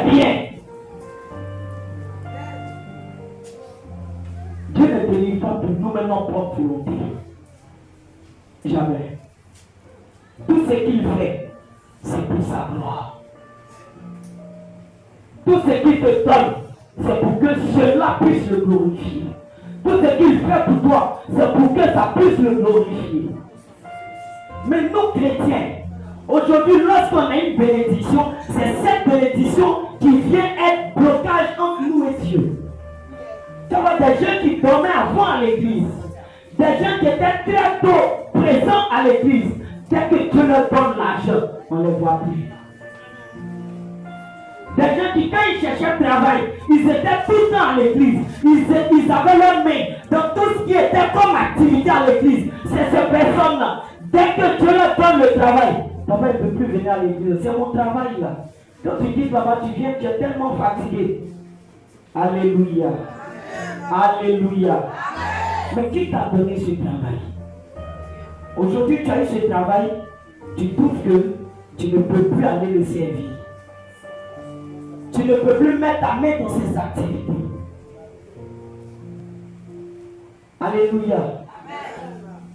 très bien. Dieu ne délivre pas pour nous maintenant propre volonté. Jamais. Tout ce qu'il fait, c'est pour sa gloire. Tout ce qu'il te donne, c'est pour que cela puisse le glorifier. Tout ce qu'il fait pour toi, c'est pour que ça puisse le glorifier. Mais nous, chrétiens, aujourd'hui, lorsqu'on a une bénédiction, c'est cette bénédiction qui vient être blocage entre nous et Dieu. Tu vois des gens qui dormaient avant à l'église, des gens qui étaient très tôt présents à l'église. Dès que Dieu leur donne l'argent, on ne les voit plus. Des gens qui, quand ils cherchaient travail, ils étaient tout le temps à l'église. Ils avaient leurs mains dans tout ce qui était comme activité à l'église. C'est ces personnes-là. Dès que Dieu leur donne le travail, papa ne peut plus venir à l'église. C'est mon travail là. Quand tu dis, papa, tu viens, tu es tellement fatigué. Alléluia. Alléluia. Mais qui t'a donné ce travail? Aujourd'hui, tu as eu ce travail, tu trouves que tu ne peux plus aller le servir. Tu ne peux plus mettre ta main dans ces activités. Alléluia.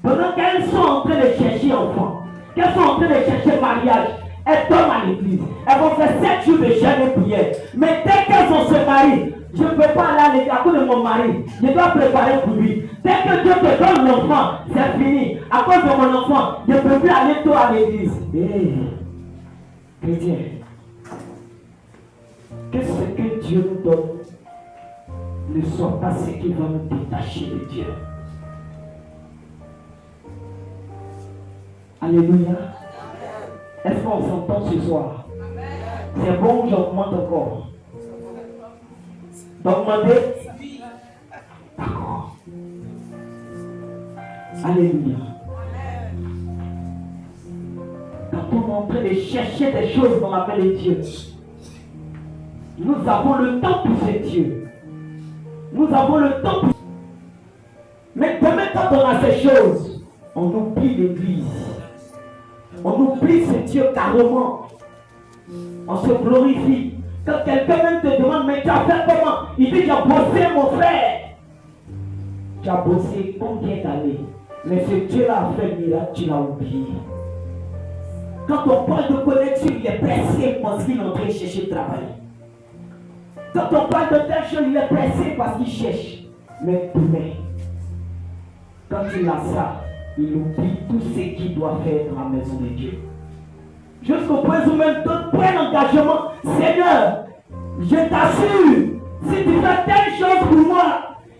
Pendant qu'elles sont en train de chercher enfant, qu'elles sont en train de chercher mariage, elles tombent à l'église. Elles vont faire 7 jours de jeûne et prière. Mais dès qu'elles ont se marié, je ne peux pas aller à l'église à cause de mon mari. Je dois préparer pour lui. Dès que Dieu te donne l'enfant, c'est fini. À cause de mon enfant, je ne peux plus aller tôt à l'église. Hey, chrétien, que ce que Dieu nous donne ne soit pas ce qui va nous détacher de Dieu. Alléluia. Est-ce qu'on s'entend ce soir? C'est bon, j'augmente encore. D'augmenter? D'accord. Alléluia. Quand on est en train de chercher des choses dans la main de Dieu, nous avons le temps pour ce Dieu. Nous avons le temps pour... Mais demain, quand on a ces choses, on oublie l'église. On oublie ce Dieu carrément. On se glorifie. Quand quelqu'un même te demande, mais tu as fait comment? Il dit, tu as bossé mon frère. Tu as bossé combien d'années? Mais ce Dieu-là a fait le miracle, tu l'as oublié. Quand on parle de connexion, il est pressé parce qu'il est en train de chercher le travail. Quand on parle de telle chose, il est pressé parce qu'il cherche. Mais demain, quand il a ça, il oublie tout ce qu'il doit faire dans la maison de Dieu. Jusqu'au point où même d'autres prennent l'engagement. Seigneur, je t'assure, si tu fais telle chose pour moi,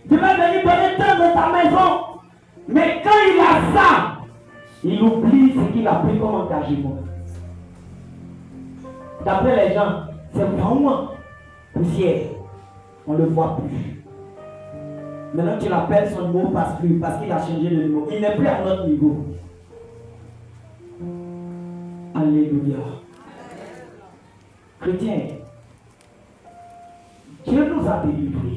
je vais venir donner tant dans ta maison. Mais quand il a ça, il oublie ce qu'il a pris comme engagement. D'après les gens, c'est vraiment poussière. On ne le voit plus. Maintenant tu l'appelles, son numéro ne passe plus parce qu'il a changé de numéro. Il n'est plus à notre niveau. Alléluia. Chrétien, Dieu nous a délivrés.